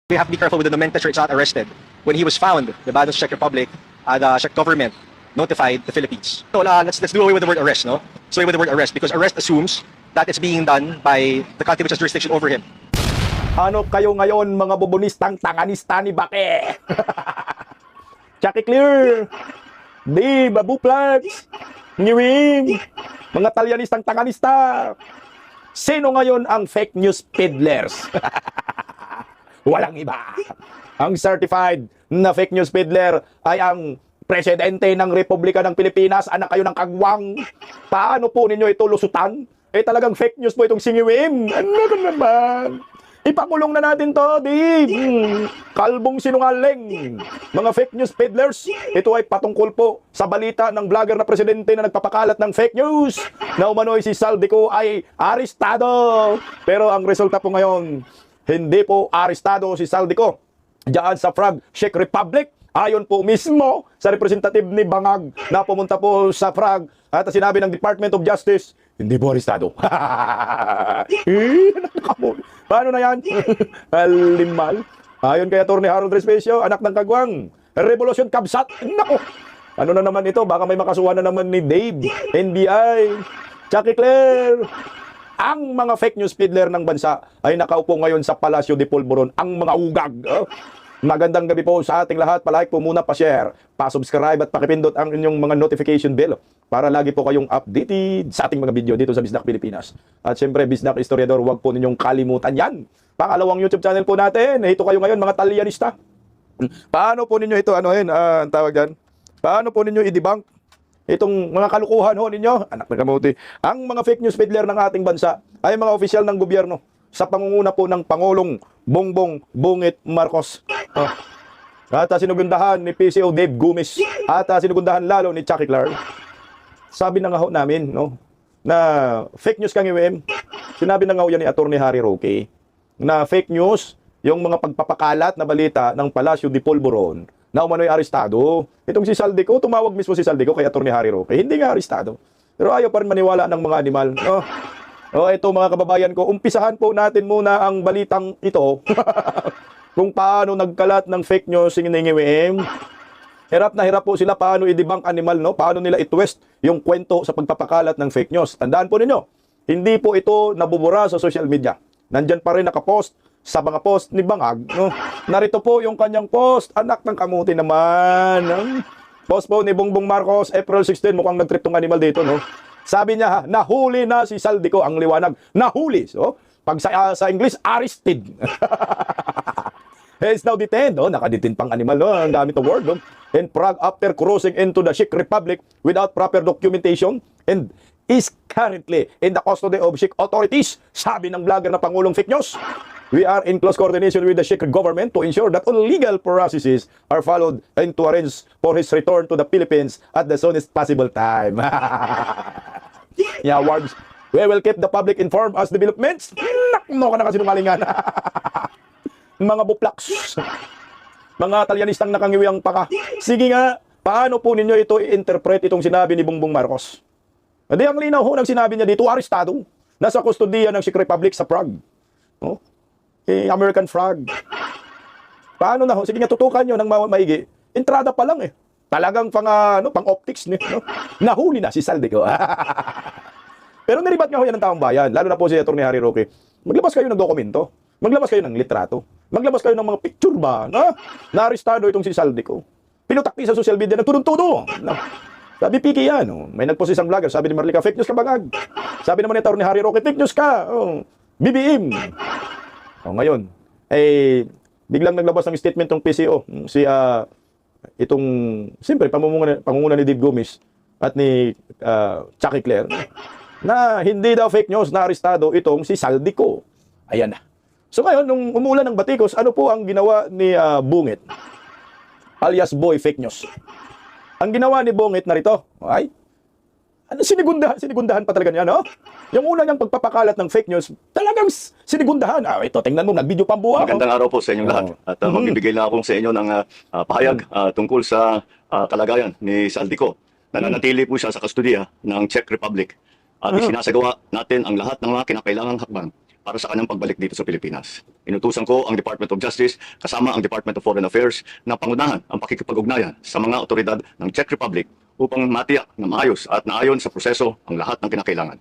We have to be careful with the nomenclature. It's not arrested. When he was found, the Czech Republic, the Czech government notified the Philippines. So let's do away with the word arrest, no? So away with the word arrest because arrest assumes that it's being done by the country which has jurisdiction over him. Ano kayo ngayon mga bubonistang tanganista ni Bake? Chucky Clear, di Babuplex, Ngiwing, mga talyanistang tanganista. Sino ngayon ang fake news peddlers? Walang iba. Ang certified na fake news peddler ay ang presidente ng Republika ng Pilipinas. Anak kayo ng kagwang. Paano po ninyo ito lusutan? Eh talagang fake news po itong singiwim. Ano ka naman? Ipakulong na natin to, di. Kalbong sinungaling. Mga fake news peddlers. Ito ay patungkol po sa balita ng vlogger na presidente na nagpapakalat ng fake news na umano'y si Saldico ay arestado. Pero ang resulta po ngayon, hindi po arestado si Saldico diyan sa Prague, Czech Republic. Ayon po mismo sa representative ni Bangag na pumunta po sa Prague at sinabi ng Department of Justice, hindi po arestado. Paano na yan? Alimal. Ayon kay Atty. Harold Respecio, anak ng kagwang, Revolution Kabsat. Nako! Ano na naman ito? Baka may makasuhan na naman ni Dave, NBI, Chucky Claire. Ang mga fake news peddler ng bansa ay nakaupo ngayon sa Palacio de Polvoron, ang mga ugag. Magandang gabi po sa ating lahat. Palike po muna, pa-share, pa-subscribe at pakipindot ang inyong mga notification bell para lagi po kayong updated sa ating mga video dito sa Bisdak Pilipinas. At syempre, Bisdak Historiador, huwag po ninyong kalimutan yan. Pangalawang YouTube channel po natin. Ito kayo ngayon, mga talyanista. Paano po ninyo ito, ang tawag dyan? Paano po ninyo i-debunk itong mga kalukuhan ho ninyo? Anak na kamuti. Ang mga fake news peddler ng ating bansa ay mga opisyal ng gobyerno sa pangunguna po ng Pangulong Bongbong Bungit Marcos. At sinugundahan ni PCO Dave Gumis at sinugundahan lalo ni Chucky Clark. Sabi na nga ho namin, no, na fake news kang IWM. Sinabi na nga ho yan ni Atty. Harry Roque na fake news yung mga pagpapakalat na balita ng Palacio de Polvoron na umano'y arestado. Itong si Saldico, tumawag mismo si Saldico kay Atty. Harry Roque. Hindi nga arestado. Pero ayaw pa rin maniwala ng mga animal. No? Ito mga kababayan ko, umpisahan po natin muna ang balitang ito. Kung paano nagkalat ng fake news ng NGWM. Hirap na hirap po sila paano i-debunk animal, no? Paano nila i-twist yung kwento sa pagpapakalat ng fake news. Tandaan po ninyo, hindi po ito nabubura sa social media. Nandyan pa rin nakapost sa mga post ni Bangag, no? Narito po yung kanyang post. Anak ng kamuti naman. Post po ni Bongbong Marcos, April 16, mukhang nag-trip tong animal dito, no? Sabi niya, nahuli na si Saldico, ang liwanag. Nahuli. So, pag sa English, arrested. He is now detained. Nakadetain pang animal. No? Ang dami to word. No? In Prague after crossing into the Czech Republic without proper documentation and is currently in the custody of Czech authorities. Sabi ng vlogger na Pangulong Fake News. We are in close coordination with the Czech government to ensure that all legal processes are followed and to arrange for his return to the Philippines at the soonest possible time. Yeah, words. We will keep the public informed as developments. Nakno ka na kasi nungalingan. Mga buplaks. Mga talyanistang nakangiwiyang paka. Sige nga, paano po ninyo ito i-interpret itong sinabi ni Bongbong Marcos? Hindi, ang linaw ho ng sinabi niya dito, arestado. Nasa kustodiya ng Czech Republic sa Prague. No? American flag. Paano na ho? Sige nga, tutukan nyo ng maigi. Entrada pa lang eh. Talagang pang-optics. No? Nahuli na si Saldico. Pero niribat nga ho yan ng taong bayan. Lalo na po si Atty. Harry Roque. Maglabas kayo ng dokumento. Maglabas kayo ng litrato. Maglabas kayo ng mga picture ba? Na-arestado itong si Saldico. Pinutakti sa social media. Nagtudong-tudo. Sabi Piki yan. May nagpost isang vlogger. Sabi ni Marlica, fake news ka Bangag. Sabi naman ni Atty. Harry Roque, fake news ka. BBM. Ngayon, biglang naglabas ng statement ng PCO, itong, siyempre, pangunguna ni Dave Gomes at ni Chucky Claire, na hindi daw fake news na arestado itong si Saldico. Ayan na. So ngayon, nung umulan ng batikos, ano po ang ginawa ni Bungit? Alias Boy Fake News. Ang ginawa ni Bungit narito, ay, sinigundahan pa talaga niya, no? Yung una niyang pagpapakalat ng fake news, talagang sinigundahan. Ito, tingnan mo, nag-video pambuha. Magandang araw po sa inyong lahat. At magbibigay na akong sa inyo ng pahayag tungkol sa kalagayan ni Saldico. Nananatili po siya sa kustodiya ng Czech Republic. At isinasagawa natin ang lahat ng mga kinakailangang hakbang para sa kanyang pagbalik dito sa Pilipinas. Inutusan ko ang Department of Justice kasama ang Department of Foreign Affairs na pangunahan ang pakikipag-ugnayan sa mga otoridad ng Czech Republic upang matiyak na maayos at naayon sa proseso ang lahat ng kinakailangan.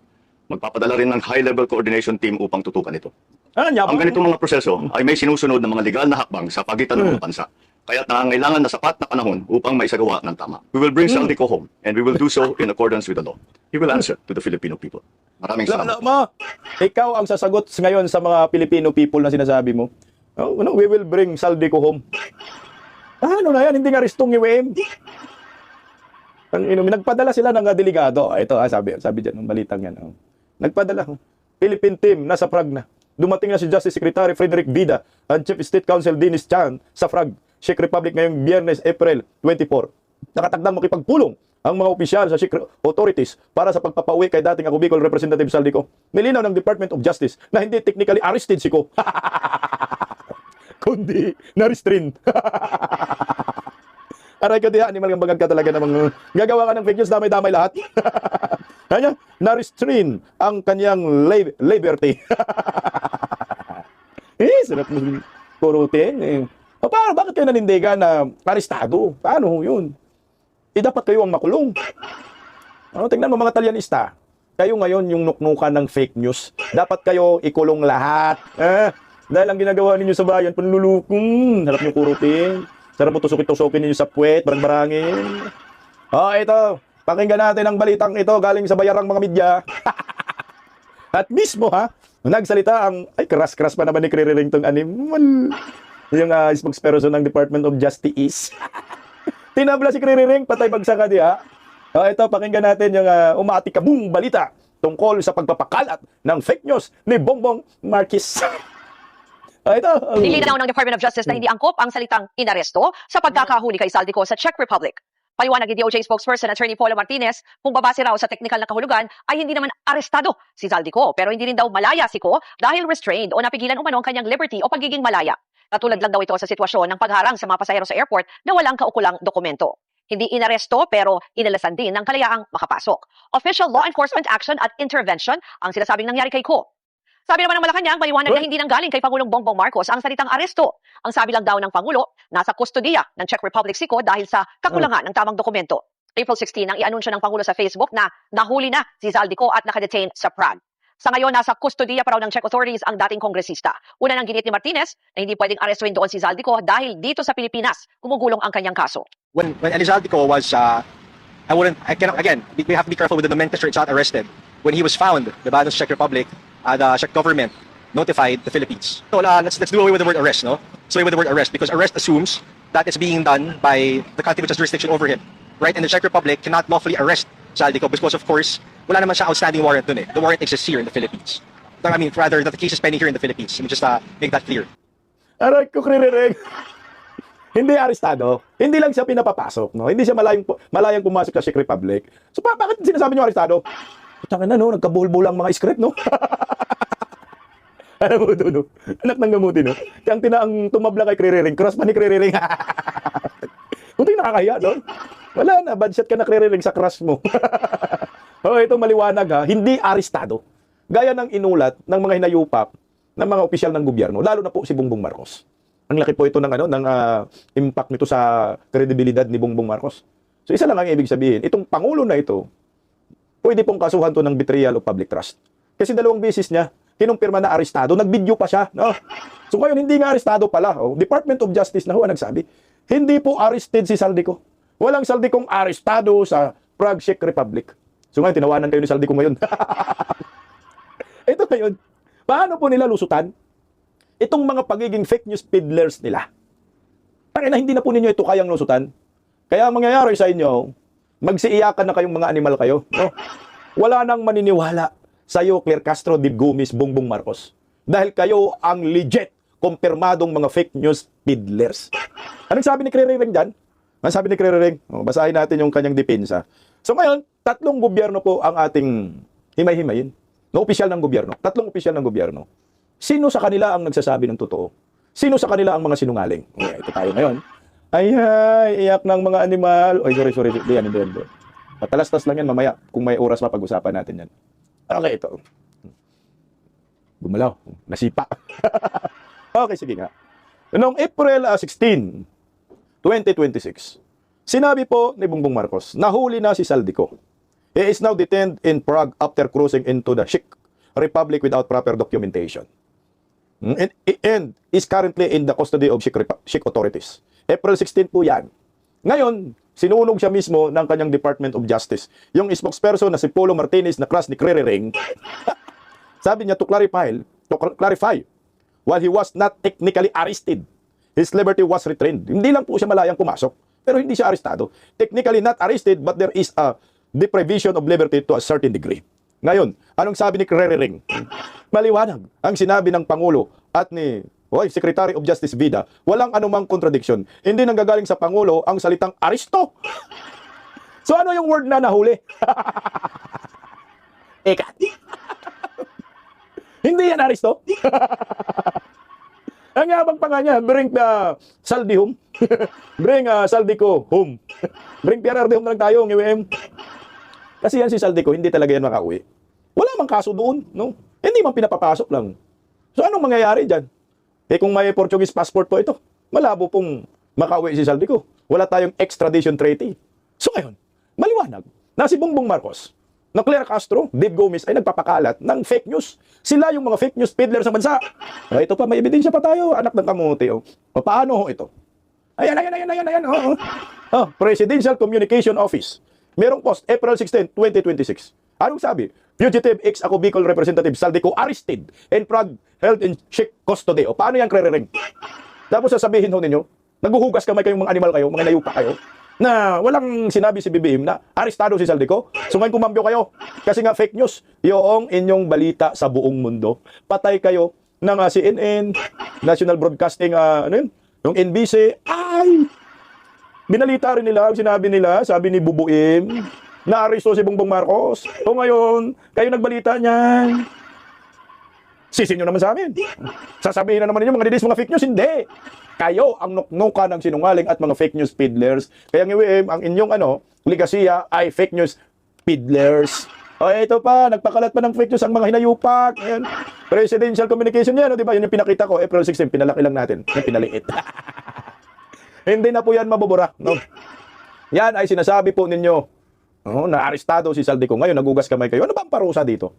Magpapadala rin ng high-level coordination team upang tutukan ito. Ano niya? Ang ganitong mga proseso ay may sinusunod ng mga legal na hakbang sa pagitan ng mga bansa. Kaya't nangangailangan na sapat na panahon upang maisagawa ng tama. We will bring Saldico home and we will do so in accordance with the law. He will answer to the Filipino people. Maraming salamat. Mo, ikaw ang sasagot ngayon sa mga Filipino people na sinasabi mo. Oh, ano, we will bring Saldico home. Ano na yan? Hindi nga restong UM. Nagpadala sila ng delegado. Ito, sabi dyan, ng balitang yan. Oh. Nagpadala. Philippine team, nasa Prague na. Dumating na si Justice Secretary Frederick Bida at Chief State Counsel Dennis Chan sa Prague, Czech Republic ngayong Biyernes, April 24. Nakatagdang makipagpulong ang mga opisyal sa Czech authorities para sa pagpapauwi kay dating ako Bicol Representative Saldico. Nilinaw ng Department of Justice na hindi technically arrested si Ko. Kundi na-restrain. Aray ko diya, animal kang bagag ka talaga namang gagawa ka ng fake news, damay-damay lahat. Kanya, na-restrain ang kanyang liberty. Sarap mo kurutin. O paano, bakit kayo nanindigan na arestado? Paano yun? Dapat kayo ang makulong. Tingnan mo mga Talyanista. Kayo ngayon yung nuknukan ng fake news. Dapat kayo ikulong lahat. Dahil ang ginagawa ninyo sa bayan, panlulukong. Harap nyo kurutin. Sarap mo tusok-tusokin ninyo sa puwet, barang-barangin. Ito. Pakinggan natin ang balitang ito galing sa bayarang mga media. At mismo nagsalita ang, kras-kras pa naman ni Kririring tong animal. Yung spokesperson ng Department of Justice. Tinabla si Kririring, patay bagsa ka diya. Ito, pakinggan natin yung umaatikabong balita tungkol sa pagpapakalat ng fake news ni Bongbong Marquez. Ito. Nilinaw ng Department of Justice na hindi angkop ang salitang inaresto sa pagkakahuli kay Saldico sa Czech Republic. Paliwanag ni DOJ spokesperson Attorney Paula Martinez, kung babase raw sa teknikal na kahulugan ay hindi naman arestado si Saldico, pero hindi rin daw malaya si Ko dahil restrained o napigilan umano ang kanyang liberty o pagiging malaya. Katulad lang daw ito sa sitwasyon ng pagharang sa mga pasahero sa airport na walang kaukulang dokumento. Hindi inaresto pero inalasan din ng kalayaang makapasok. Official law enforcement action at intervention ang sinasabing nangyari kay Ko. Sabi naman ng Malacanang, maliwanag na hindi nanggaling kay Pangulong Bongbong Marcos ang salitang aresto. Ang sabi lang daw ng Pangulo, nasa kustodiya ng Czech Republic si Ko dahil sa kakulangan ng tamang dokumento. April 16 nang i-anunsyo ng Pangulo sa Facebook na nahuli na si Saldico at nakadetain sa Prague. Sa ngayon, nasa kustodiya pa raw ng Czech authorities ang dating kongresista. Una nang ginit ni Martinez na hindi pwedeng arestuin doon si Saldico dahil dito sa Pilipinas, gumugulong ang kanyang kaso. When Elizaldico was, we have to be careful with the nomenclature. It's not arrested. When he was found, the Czech Republic, the Czech government notified the Philippines. So let's do away with the word arrest, no? So away with the word arrest because arrest assumes that it's being done by the country which has jurisdiction over him, right? And the Czech Republic cannot lawfully arrest Saldico because, of course, wala naman siya outstanding warrant dun eh. The warrant exists here in the Philippines. I mean, rather, that the case is pending here in the Philippines. Let me just make that clear. Aray ko, Kririring. Hindi arestado. Hindi lang siya pinapapasok, no? Hindi siya malayang pumasok sa Czech Republic. So bakit sinasabi niyo arestado? Putangin na, no? Nagkabulbul ang mga script, no? Alam mo doon, no? Anak ng gamuti, no? Kaya ang tumabla kay Kririring, cross pa ni Kririring. Kunting nakakaya, no? Wala na, bad shot ka na Kririring sa crush mo. Ito maliwanag hindi arestado. Gaya ng inulat ng mga hinayupap ng mga opisyal ng gobyerno, lalo na po si Bongbong Marcos. Ang laki po ito ng impact nito sa kredibilidad ni Bongbong Marcos. So isa lang ang ibig sabihin, itong pangulo na ito, pwede pong kasuhan to ng betrayal of public trust. Kasi 2 beses niya kinumpirma na arestado, nag-video pa siya, no? So ngayon hindi nga arestado pala. Department of Justice na ang nagsabi, hindi po arrested si Saldico. Walang Saldicong arestado sa Prague, Czech Republic. So ngayon tinawanan kayo ni Saldico ngayon. Ito ngayon, paano po nila lusutan itong mga pagiging fake news peddlers nila? Tangina, hindi na po ninyo ito kayang lusutan. Kaya ang mangyayari sa inyo, magsiiyakan na kayong mga animal kayo. No? Wala nang maniniwala sa iyo, Claire Castro, Dib Gomes, Bongbong Marcos. Dahil kayo ang legit, kumpirmadong mga fake news peddlers. Anong sabi ni Kririring dyan? Ang sabi ni Kririring, basahin natin yung kanyang depensa. So ngayon, 3 gobyerno po ang ating himay-himayin. No, opisyal ng gobyerno. 3 opisyal ng gobyerno. Sino sa kanila ang nagsasabi ng totoo? Sino sa kanila ang mga sinungaling? Okay, ito tayo ngayon. Ay, iyak ng mga animal. Ay, sorry. Yan. Patalastas lang yan mamaya. Kung may oras mapag-usapan natin yan. Okay, ito. Gumalaw. Nasipa. Okay, sige nga. Noong April 16, 2026, sinabi po ni Bongbong Marcos, nahuli na si Saldico. He is now detained in Prague after cruising into the Czech Republic without proper documentation. And is currently in the custody of Czech authorities. April 16 po yan. Ngayon, sinunog siya mismo ng kanyang Department of Justice. Yung spokesperson na si Polo Martinez na crush ni Krerering, sabi niya to clarify, while he was not technically arrested, his liberty was retained. Hindi lang po siya malayang pumasok, pero hindi siya arestado. Technically not arrested, but there is a deprivation of liberty to a certain degree. Ngayon, anong sabi ni Krerering? Maliwanag ang sinabi ng Pangulo at ni Secretary of Justice Vida, walang anumang contradiction. Hindi nanggagaling sa Pangulo ang salitang aresto. So ano yung word na nahuli? Eka. Hindi yan aresto. Ang yabang pa nga niya, bring Saldi home. Bring Saldico home. Bring PRRD home na lang tayo, ngiwem. Kasi yan si Saldico, hindi talaga yan makauwi. Wala mang kaso doon, no? Hindi man pinapapasok lang. So anong mangyayari dyan? Eh kung may Portuguese passport po ito, malabo pong makauwi si Saldico. Wala tayong extradition treaty. So ngayon, maliwanag na si Bongbong Marcos, na Claire Castro, Dave Gomez ay nagpapakalat ng fake news. Sila yung mga fake news peddlers sa bansa. Ito pa, may ebidensya pa tayo, anak ng kamote. O paano ho ito? Ayan. Presidential Communication Office. Merong post, April 16, 2026. Anong sabi? Fugitive ex-Ako Bicol Representative Saldico arrested and Prague held in Czech custody. O paano yan, Krerering? Tapos sasabihin ho ninyo, naghuhugas kamay kayong mga animal kayo, mga nayupa kayo, na walang sinabi si BBM na arestado si Saldico. So ngayon kumambyo kayo. Kasi nga fake news, yung inyong balita sa buong mundo. Patay kayo ng CNN, National Broadcasting, yung NBC, binalita rin nila, sinabi nila, sabi ni Bubuim, na-aresto si Bongbong Marcos. O ngayon, kayo nagbalita niyan. Sisin nyo naman sa amin. Sasabihin na naman ninyo, mga didis, mga fake news. Hindi. Kayo ang nuknuka ng sinungaling at mga fake news peddlers. Kaya ngayon, ang inyong ligasiya ay fake news peddlers. O ito pa, nagpakalat pa ng fake news ang mga hinayupak. Ayan. Presidential communication yan, di ba? Yun yung pinakita ko, April 16, pinalaki lang natin. Yung pinaliit. Hindi na po yan mabubura. No? Yan ay sinasabi po ninyo na arestado si Saldico. Ngayon, nagugas kamay kayo. Ano ba ang parusa dito?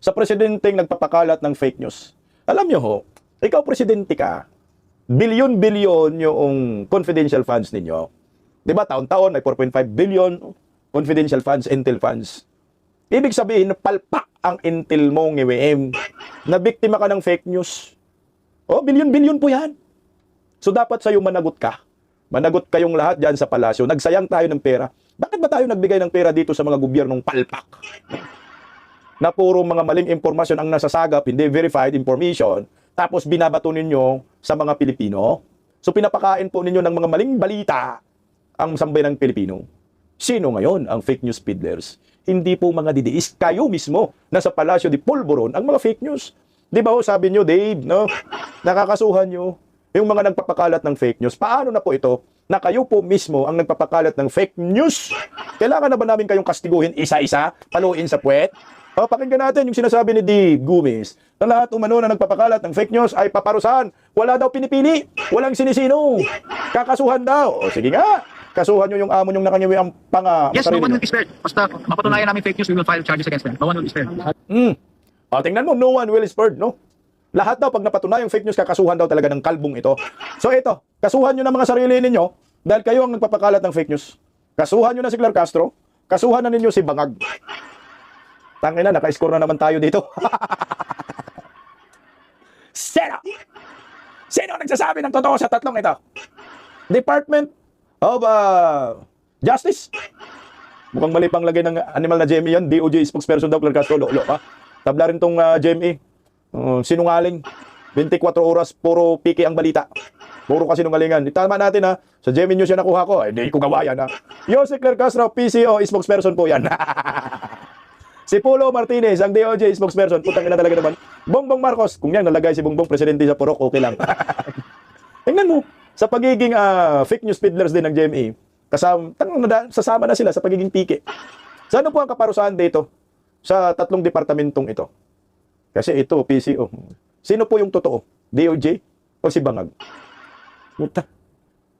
Sa presidenteng nagpapakalat ng fake news. Alam nyo ho, ikaw presidente ka, bilyon-bilyon yung confidential funds ninyo. Di ba, taon-taon may 4.5 billion confidential funds, intel funds. Ibig sabihin, palpak ang intel mo ng na biktima ka ng fake news. Bilyon-bilyon po yan. So dapat sa'yo managot ka. Managot kayong lahat dyan sa palasyo. Nagsayang tayo ng pera. Bakit ba tayo nagbigay ng pera dito sa mga gobyernong palpak? Na puro mga maling impormasyon ang nasasagap, hindi verified information, tapos binabato ninyo sa mga Pilipino. So pinapakain po ninyo ng mga maling balita ang sambayanang Pilipino. Sino ngayon ang fake news peddlers? Hindi po mga didiis, kayo mismo na sa Palasyo de Polvoron ang mga fake news. Di ba sabi nyo, Dave, no? Nakakasuhan nyo yung mga nagpapakalat ng fake news. Paano na po ito na kayo po mismo ang nagpapakalat ng fake news? Kailangan na ba namin kayong kastiguhin isa-isa, paluin sa puwet? Pakinggan natin yung sinasabi ni Dave Gomez na lahat umano na nagpapakalat ng fake news ay paparusahan. Wala daw pinipili. Walang sinisino. Kakasuhan daw. Sige nga. Kasuhan nyo yung amo nyong nakanyawi ang Yes, no one will be spared. Basta mapatunayan namin fake news, we will file charges against them. No one will be spared. Tingnan mo, no one will be spared, no? Lahat daw, pag napatunayang fake news, kakasuhan daw talaga ng kalbong ito. So ito, kasuhan nyo ng mga sarili ninyo dahil kayo ang nagpapakalat ng fake news. Kasuhan nyo na si Claire Castro. Kasuhan na ninyo si Bangag. Tangina, naka-score na naman tayo dito. Sino nagsasabi ng totoo sa tatlong ito? Department of Justice. Mukhang mali pang lagay ng animal na GME yan. DOJ spokesperson daw, Claire Castro. Lolo pa. Tabla rin tong GME. Sinungaling. 24 oras, puro piki ang balita. Puro ka sinungalingan. Tama natin ha. Sa GME News yan nakuha ko. Hindi ko gawa yan ha. Si Claire Castro, PCO, spokesperson po yan. Si Polo Martinez, ang DOJ spokesperson. Putang ina talaga naman. Bongbong Marcos, kung yan nalagay si Bongbong presidente sa purok, okay lang. Tingnan mo, sa pagiging fake news peddlers din ng GMA, sasama na sila sa pagiging piki. So ano po ang kaparusahan dito sa tatlong departamentong ito? Kasi ito, PCO. Sino po yung totoo? DOJ o si Bangag? Puta,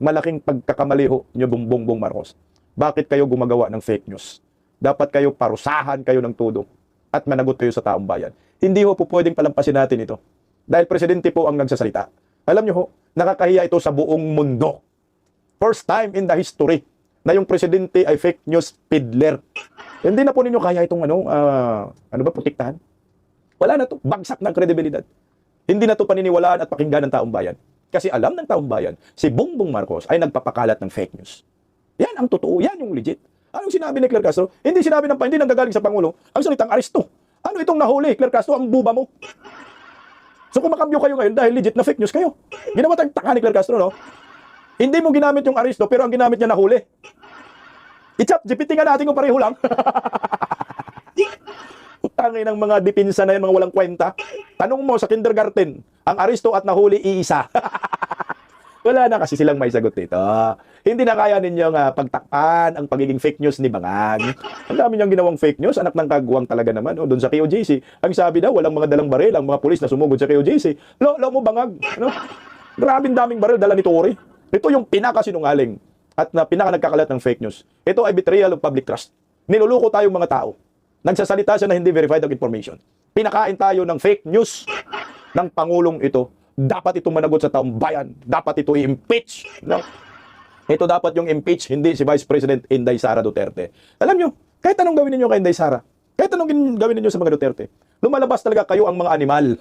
malaking pagkakamali ho nyo, Bongbong Marcos. Bakit kayo gumagawa ng fake news? Dapat kayo parusahan kayo ng todo at managot kayo sa taong bayan. Hindi ho po pwedeng palampasin natin ito. Dahil presidente po ang nagsasalita. Alam nyo ho, nakakahiya ito sa buong mundo. First time in the history na yung presidente ay fake news peddler. Hindi na po ninyo kaya itong protektahan. Wala na to, bagsak ng kredibilidad. Hindi na to paniniwalaan at pakinggan ng taong bayan. Kasi alam ng taong bayan, si Bongbong Marcos ay nagpapakalat ng fake news. Yan ang totoo, yan yung legit. Anong sinabi ni Claire Castro? Hindi sinabi hindi nanggagaling sa Pangulo, ang salitang aresto. Ano itong nahuli, Claire Castro, ang buba mo? So kung makambyo kayo ngayon dahil legit na fake news kayo. Ginawa tayong taka ni Claire Castro, no? Hindi mo ginamit yung aresto, pero ang ginamit niya nahuli. I-chat, GPT nga natin kung pareho lang. Utangin ng mga dipinsa na yan, mga walang kwenta. Tanong mo sa kindergarten, ang aresto at nahuli iisa. Wala na kasi silang may sagot dito. Hindi na kaya ninyong pagtakpan ang pagiging fake news ni Bangag. Ang dami niyang ginawang fake news, anak ng kagwang talaga naman. Doon sa KOJC, ang sabi daw, walang mga dalang baril, ang mga pulis na sumugod sa KOJC. Lo mo Bangag, ano? Grabing daming baril dala ni Tory. Ito yung pinakasinungaling at na pinaka nagkakalat ng fake news. Ito ay betrayal of public trust. Niluluko tayong mga tao. Nagsasalita siya na hindi verified ang information. Pinakain tayo ng fake news ng Pangulong ito. Dapat ito managot sa taong bayan. Dapat ito i-impeach. No? Ito dapat yung impeach, hindi si Vice President Inday Sara Duterte. Alam nyo, kahit anong gawin ninyo kay Inday Sara, kahit anong gawin ninyo sa mga Duterte, lumalabas talaga kayo ang mga animal.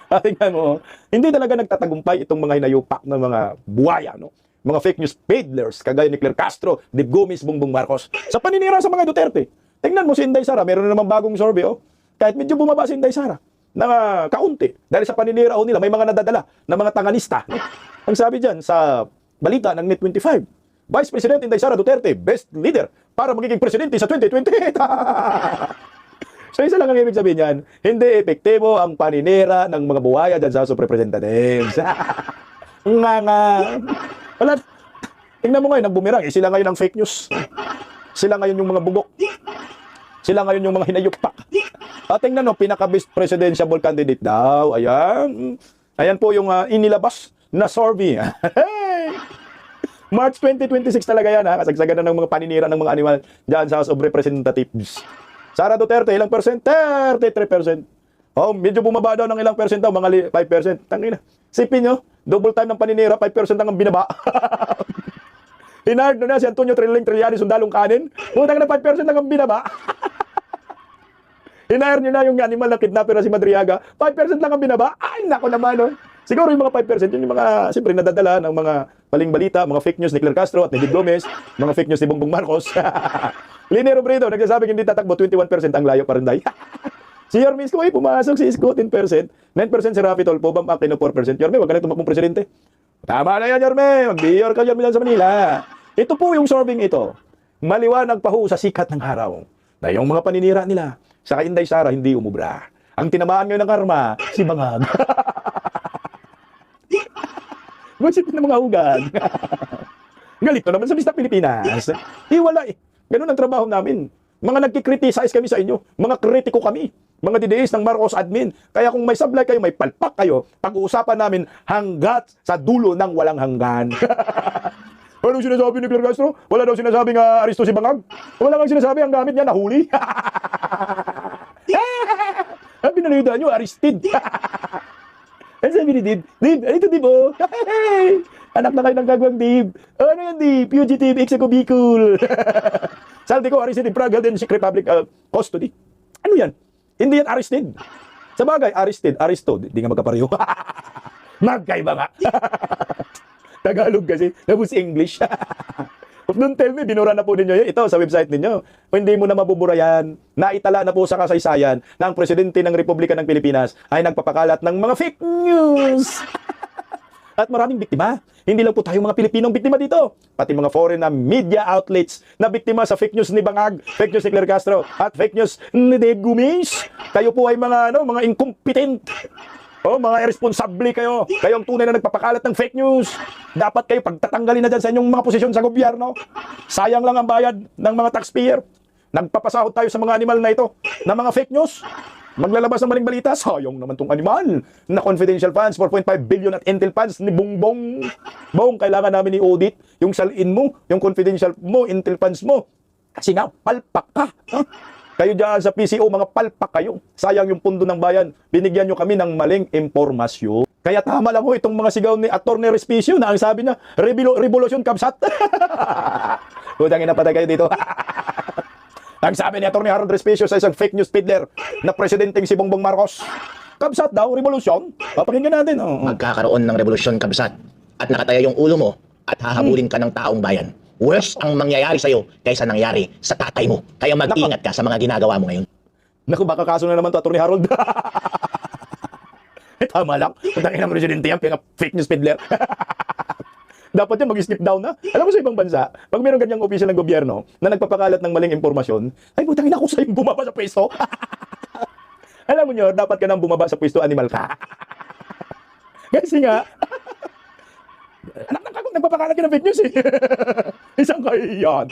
At tingnan mo, hindi talaga nagtatagumpay itong mga hinayupak ng mga buwaya, no? Mga fake news peddlers, kagaya ni Claire Castro, Dib Gomes, Bongbong Marcos, sa paninira sa mga Duterte. Tingnan mo si Inday Sara, meron na naman bagong survey, oh. Kahit medyo bumaba si Inday Sara, na kaunti, dahil sa paninira o nila, may mga nadadala na mga tangalista. No? Ang sabi dyan sa balita ng Net25, Vice President Inday Sara Duterte, best leader para magiging presidente sa 2028. So isa lang ang ibig sabihin yan, hindi epektibo ang paninira ng mga buhaya dyan sa House of Representatives. Nga. Wala. Tingnan mo ngayon, nagbumirang. Sila ngayon ang fake news. Sila ngayon yung mga bugok. Sila ngayon yung mga hinayupak. At tingnan mo, pinaka-best presidential candidate daw. Ayan. Ayan po yung inilabas na survey. March 2026 talaga yan. Kasagsagan na ng mga paninira ng mga animal dyan sa House of Representatives. Sara Duterte, ilang percent? 33%. Oh, medyo bumaba daw ng ilang percent daw, mga 5%. Tangina. Sipin nyo, double time ng paninira, 5% ang binaba. Hinard na si Antonio Trillanes, sundalong kanin. Utang na 5% lang ang binaba. Hinard nyo na yung animal na kidnapper na si Madriaga, 5% lang ang binaba. Ay, nako naman, no? Siguro yung mga 5%, yun yung mga, siyempre, nadadala ng mga maling balita, mga fake news ni Claire Castro at ni Dib Gomez, mga fake news ni Bongbong Marcos. Lini Robredo, nagsasabing hindi tatakbo, 21% ang layo pa rin dahi. Si Yorme Isko, pumasok si Isko, 10%. 9% si Rafi Tolpo, Bam Aquino, 4%. Yorme, wag ka na tumakbong presidente. Tama na yan, Yorme. Mag-mayor ka, Yorme, lang sa Manila. Ito po yung surveying ito. Maliwanag pa ho sa sikat ng araw na yung mga paninira nila sa Inday Sara hindi umubra. Ang tinamaan ngayon ng karma, si Bangag. Busit ng mga hugad. Galit na naman sa Mr. Pilipinas. Wala eh. Ganun ang trabaho namin. Mga nagkikriticize kami sa inyo. Mga kritiko kami. Mga DDS ng Marcos admin. Kaya kung may sablay kayo, may palpak kayo, pag-uusapan namin hanggat sa dulo ng walang hanggan. Anong sinasabi ni Claire Castro? Wala daw sinasabing aresto si Bangag? Wala kang sinasabi, ang gamit niya nahuli. Ang pinanayudan nyo, arrested. Ano sabi ni Dib? Dib, ito Dib, oh. Anak na kayo ng gagawang Dib. Ano yan, Dib? Fugitive ex-eco Bicol. Saldi ko, arrested in Prague, held in Czech Republic custody. Ano yan? Hindi yan arrested. Sa bagay, arrested. Hindi nga magkapareho. Magkaiba nga. Tagalog kasi, tapos English. Don't tell me, binura na po ninyo yun. Ito, sa website ninyo. Kung hindi mo na mabubura yan, naitala na po sa kasaysayan na ang presidente ng Republika ng Pilipinas ay nagpapakalat ng mga fake news. At maraming biktima. Hindi lang po tayo mga Pilipinong biktima dito. Pati mga foreign na media outlets na biktima sa fake news ni Bangag, fake news ni Claire Castro, at fake news ni Dib Gomez. Kayo po ay mga incompetent. Mga irresponsable kayo. Kayo ang tunay na nagpapakalat ng fake news. Dapat kayo pagtatanggalin na dyan sa inyong mga posisyon sa gobyerno. Sayang lang ang bayad ng mga taxpayer. Nagpapasahod tayo sa mga animal na ito, na mga fake news. Maglalabas ng maling balita, sayang naman tong animal na confidential funds, 4.5 billion at intel funds ni Bongbong. Bong, kailangan namin i-audit yung salin mo, yung confidential mo, intel funds mo. Kasi nga, palpak ka. Ha? Kayo dyan sa PCO, mga palpak kayo. Sayang yung pundo ng bayan. Binigyan nyo kami ng maling impormasyon. Kaya tama lang ho itong mga sigaw ni Atty. Respicio na ang sabi niya, revolusyon kabsat. Hudang inapatay kayo dito. Ang sabi ni Atty. Harold Respicio sa isang fake news peddler na presidenteng si Bongbong Marcos, kabsat daw, revolusyon. Papakinggan natin. Oh. Magkakaroon ng revolusyon kabsat at nakataya yung ulo mo at hahabulin ka ng taong bayan. Worse ang mangyayari sa'yo kaysa nangyari sa tatay mo. Kaya mag-ingat ka sa mga ginagawa mo ngayon. Naku, baka kaso na naman to, Atty. Harold. Tama lang. Kung ng presidente yan, fake news peddler. Dapat yan mag-skip down na. Alam mo sa ibang bansa, pag mayroong ganyang opisyal ng gobyerno na nagpapakalat ng maling impormasyon, ay putangin ako sa'yo bumaba sa pwesto. Alam mo nyo, dapat ka nang bumaba sa pwesto, animal ka. Kasi nga, anak ng kagong nagpapakalat ka ng fake news eh. Isang kahiyan.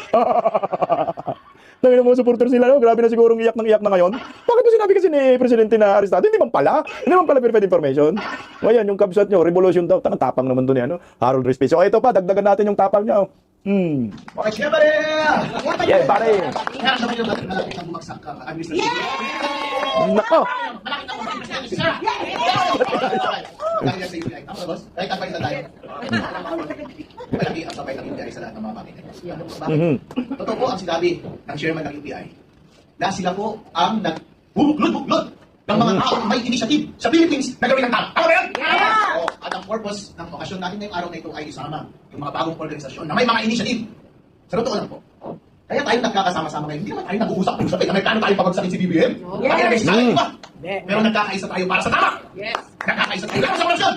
Nangin mo supporter sila, no? Grabe na sigurong iyak na ngayon. Bakit mo sinabi kasi ni Presidente na arestado? Hindi man pala verified information. Ngayon, yung kabsat nyo, revolution daw. Tapang naman doon yan, no? Harold Respicio. Ito pa, dagdagan natin yung tapang niya. Okay, siya pare! Yeah, pare! Harap naman yung malapit na bumagsak ka administration. Nako! Malapit na bumagsak ka sir! Dahil yan sa UPI. Tama ba, boss? Kahit advice na tayo. Malaki ang sabay ng UPI sa lahat ng mga bakit. Totoo po ang sinabi ng chairman ng UPI na sila po ang nagbubuklod ng mga taong may initiative sa Philippines na gawin ng tama. Tama ba yan? Oo. At ang purpose ng okasyon natin ngayong araw na ito ay isama yung mga bagong organisasyon na may mga initiative. Sa totoo lang po. Kaya tayo nagkakasama-sama ngayon. Hindi naman tayo nag-uusap-usap na may plano tayo pabagsakin si BBM. Bakit na may sinabi, di ba? Pero nagkakaisa tayo para sa tama. Nagkakaisa tayo para sa revolusyon.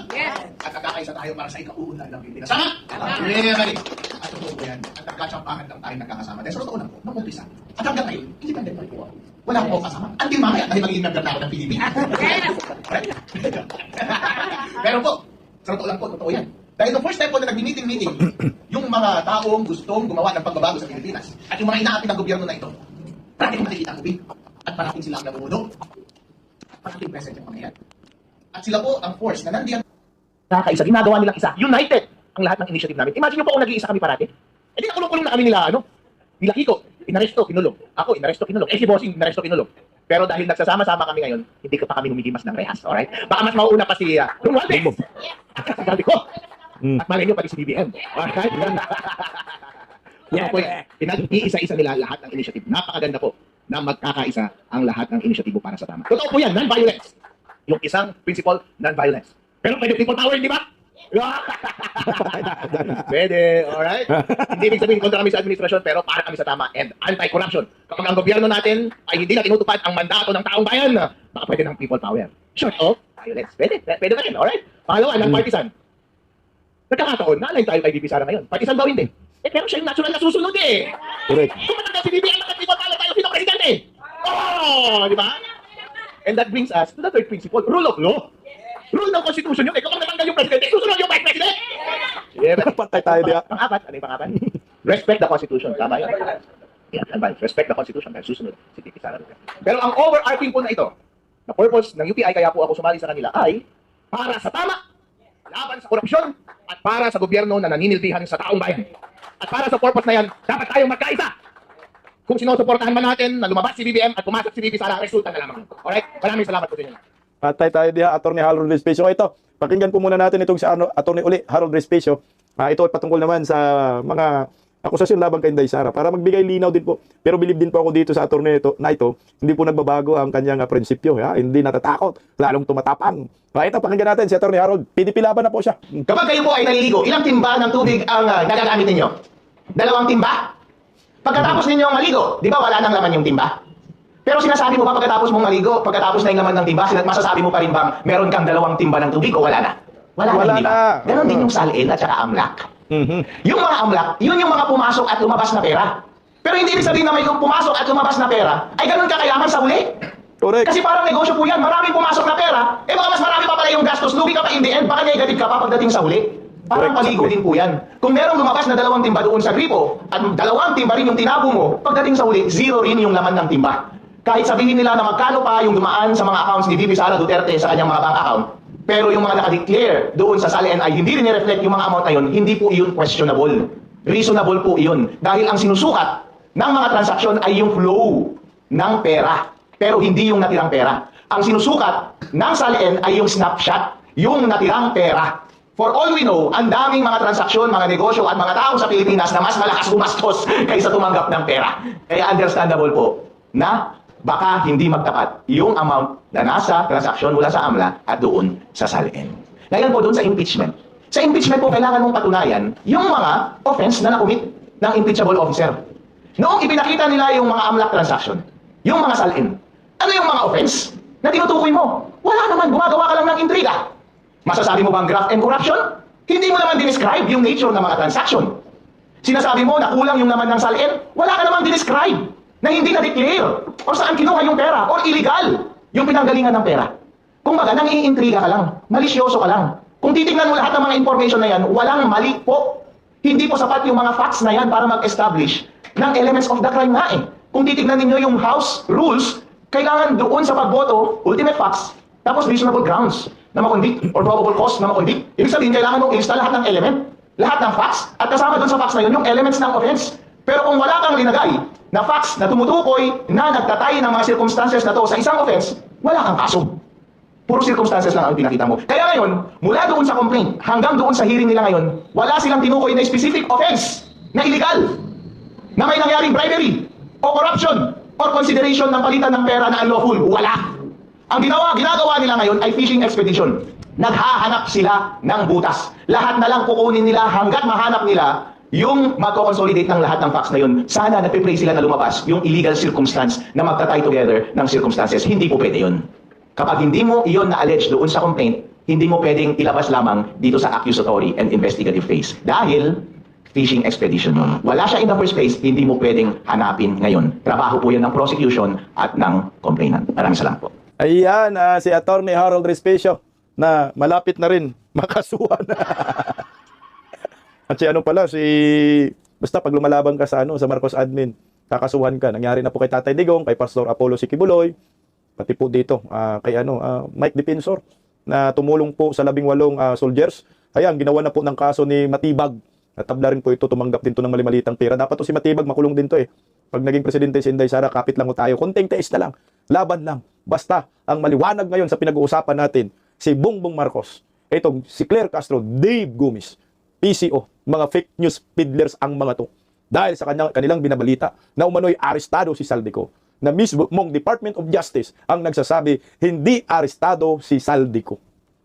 At nagkakaisa tayo para sa ikauunlad ng Pilipinas. Sama? Really? At totoo po yan. At nagkatsampahan lang tayo nagkakasama. Dahil sa totoo lang po, nung umpisa. At hanggang ngayon, independent pa rin po. Wala po kasama. Until mamaya, dahil magiging member na ako ng PDP. Pero po, sa totoo lang po, totoo yan. Dahil the first time po na nag-meeting, yung mga taong gustong gumawa ng pagbabago sa Pilipinas at yung mga inaapi ng gobyerno na ito, parating makikita ang ubi at parating sila ang namumuno at parating present yung mga yan. At sila po ang force na nandiyan. Nakakaisa, ginagawa nilang isa, united ang lahat ng initiative namin. Imagine nyo po kung nag-iisa kami parati. Eh di nakulong-kulong na kami nila, nila Kiko, inaresto, kinulong. Ako, inaresto, kinulong. Si Bossing, inaresto, kinulong. Pero dahil nagsasama-sama kami ngayon, hindi ko pa kami humihimas ng rehas, alright? Baka mas mauuna pa si Romualdez. Sabi ko. At malay nyo pati si BBM. Alright? Iisa-isa nila lahat ng initiative. Napakaganda po na magkakaisa ang lahat ng initiative para sa tama. Totoo po yan, non-violence. Yung isang principle, non-violence. Pero pwede people power, di ba? Pwede, alright? Hindi ibig sabihin kontra kami sa administrasyon, pero para kami sa tama and anti-corruption. Kapag ang gobyerno natin ay hindi na tinutupad ang mandato ng taong bayan, baka pwede ng people power. Short of violence. Pwede na rin, alright? Pangalawa, non-partisan. Nagkakataon, na-align tayo kay VP Sara ngayon. Partisan daw hindi. Pero siya yung natural na susunod eh. Correct. Kung matanda si VP, ang people power tayo, sino presidente? Oh, di ba? And that brings us to the third principle, rule of law. Rule ng Constitution yun. Kapag natanggal yung presidente, susunod yung vice president. Yeah, Patay tayo diya. Pang-apat, ano yung pang-apat? Respect the Constitution. Tama yun. Yeah, respect the Constitution dahil susunod si VP Sara. Pero ang overarching po na ito, na purpose ng UPI, kaya po ako sumali sa kanila, ay para sa tama, laban sa korupsyon, at para sa gobyerno na naninilbihan sa taong bayan. At para sa purpose na yan, dapat tayong magkaisa. Kung sinusuportahan man natin na lumabas si BBM at pumasok si VP Sara, resulta na lamang. Alright? Maraming salamat po sa inyo. Patay tayo diya, Atty. Harold Respicio. Ito, pakinggan po muna natin itong si Atty. Harold Respicio. Ito ay patungkol naman sa mga akusasyon laban kay Inday Sara para magbigay linaw din po. Pero bilib din po ako dito sa attorney na ito, hindi po nagbabago ang kanyang prinsipyo. Hindi natatakot, lalong tumatapang. Ito, pakinggan natin si Atty. Harold. PDP laban na po siya. Kapag kayo po ay naliligo, ilang timba ng tubig ang gagagamit ninyo? 2 timba? Pagkatapos ninyong maligo, di ba wala nang laman yung timba? Pero sinasabi mo ba pagkatapos mong maligo, pagkatapos na yung laman ng timba, masasabi mo pa rin bang meron kang 2 timba ng tubig o wala na? Wala na, di ba? Ganon din yung salin at saka amlak. Yung mga amlak, yun yung mga pumasok at lumabas na pera. Pero hindi ibig sabihin na may pumasok at lumabas na pera, ay ganun kakayaman sa huli. Correct. Kasi parang negosyo po yan, maraming pumasok na pera, baka mas marami pa pala yung gastos, lugi ka pa in the end, baka negative ka pa pagdating sa huli. Parang paligo din po yan. Kung merong lumabas na 2 timba doon sa gripo, at 2 timba rin yung tinabo mo, pagdating sa huli, 0 rin yung laman ng timba. Kahit sabihin nila na magkano pa yung dumaan sa mga accounts ni VP Sara Duterte sa kanyang mga bank account, pero yung mga nakadeclare doon sa SALN ay hindi rin reflect yung mga amount na yun, hindi po iyon questionable. Reasonable po iyon. Dahil ang sinusukat ng mga transaksyon ay yung flow ng pera, pero hindi yung natirang pera. Ang sinusukat ng SALN ay yung snapshot, yung natirang pera. For all we know, ang daming mga transaksyon, mga negosyo at mga tao sa Pilipinas na mas malakas gumastos kaysa tumanggap ng pera. Kaya understandable po na baka hindi magtapat yung amount na nasa transaksyon mula sa AMLA at doon sa SALN. Ngayon po doon sa impeachment. Sa impeachment po, kailangan mong patunayan yung mga offense na nakumit ng impeachable officer. Noong ipinakita nila yung mga AMLA transaction, yung mga SALN, ano yung mga offense na tinutukoy mo? Wala naman, gumagawa ka lang ng intriga. Masasabi mo bang graft and corruption? Hindi mo naman dinescribe yung nature ng mga transaction. Sinasabi mo na kulang yung naman ng SALN, wala ka naman dinescribe na hindi na-declare o saan kinuha yung pera or illegal yung pinanggalingan ng pera. Kung baga, nangiintriga ka lang, malisyoso ka lang. Kung titignan mo lahat ng mga information na yan, walang mali po. Hindi po sapat yung mga facts na yan para mag-establish ng elements of the crime nga eh. Kung titignan ninyo yung House rules, kailangan doon sa pagboto, ultimate facts, tapos reasonable grounds na makonvict or probable cause na makonvict. Ibig sabihin, kailangan mong ilista lahat ng element, lahat ng facts, at kasama doon sa facts na yun, yung elements ng offense. Pero kung wala kang linagay na facts na tumutukoy na nagtatay ng mga circumstances na to sa isang offense, wala kang kaso. Puro circumstances lang ang pinakita mo. Kaya ngayon, mula doon sa complaint hanggang doon sa hearing nila ngayon, wala silang tinukoy na specific offense na illegal, na may nangyaring bribery o corruption or consideration ng palitan ng pera na unlawful. Wala. Ang ginagawa nila ngayon ay fishing expedition. Naghahanap sila ng butas. Lahat na lang kukunin nila hanggat mahanap nila yung magko-consolidate ng lahat ng facts na yun. Sana napipray sila na lumabas yung illegal circumstance na magtatay together ng circumstances. Hindi po pwede yun. Kapag hindi mo iyon na-allege doon sa complaint, hindi mo pwedeng ilabas lamang dito sa accusatory and investigative phase. Dahil fishing expedition yun. Wala siya in the first place, hindi mo pwedeng hanapin ngayon. Trabaho po yan ng prosecution at ng complainant. Maraming salamat po. Ayan, si Attorney Harold Respecio na malapit na rin makasuhan. At si ano pala, basta pag lumalaban ka sa Marcos admin, kakasuhan ka. Nangyari na po kay Tatay Digong, kay Pastor Apollo Sikibuloy, pati po dito kay Mike Defensor na tumulong po sa 18 soldiers. Ayan, ginawa na po ng kaso ni Matibag. Natabla rin po ito, tumanggap din to ng mali-malitang pera. Dapat to si Matibag makulong din to eh. Pag naging presidente si Inday Sara, kapit lang ko tayo. Konting tiis na lang. Laban lang. Basta, ang maliwanag ngayon sa pinag-uusapan natin, si Bongbong Marcos, itong si Claire Castro, Dave Gumis, PCO, mga fake news peddlers ang mga to. Dahil sa kanilang binabalita na umano'y arestado si Saldico, na mismong Department of Justice ang nagsasabi, hindi arestado si Saldico.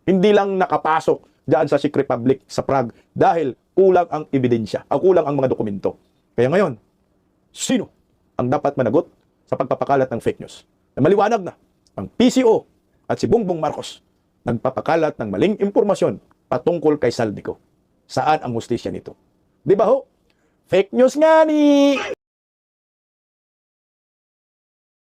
Hindi lang nakapasok dyan sa Czech Republic, sa Prague, dahil kulang ang ebidensya, kulang ang mga dokumento. Kaya ngayon, sino ang dapat managot sa pagpapakalat ng fake news? Na maliwanag na, ang PCO at si Bongbong Marcos nagpapakalat ng maling impormasyon patungkol kay Saldico. Saan ang hustisya nito? Di ba ho? Fake news nga ni!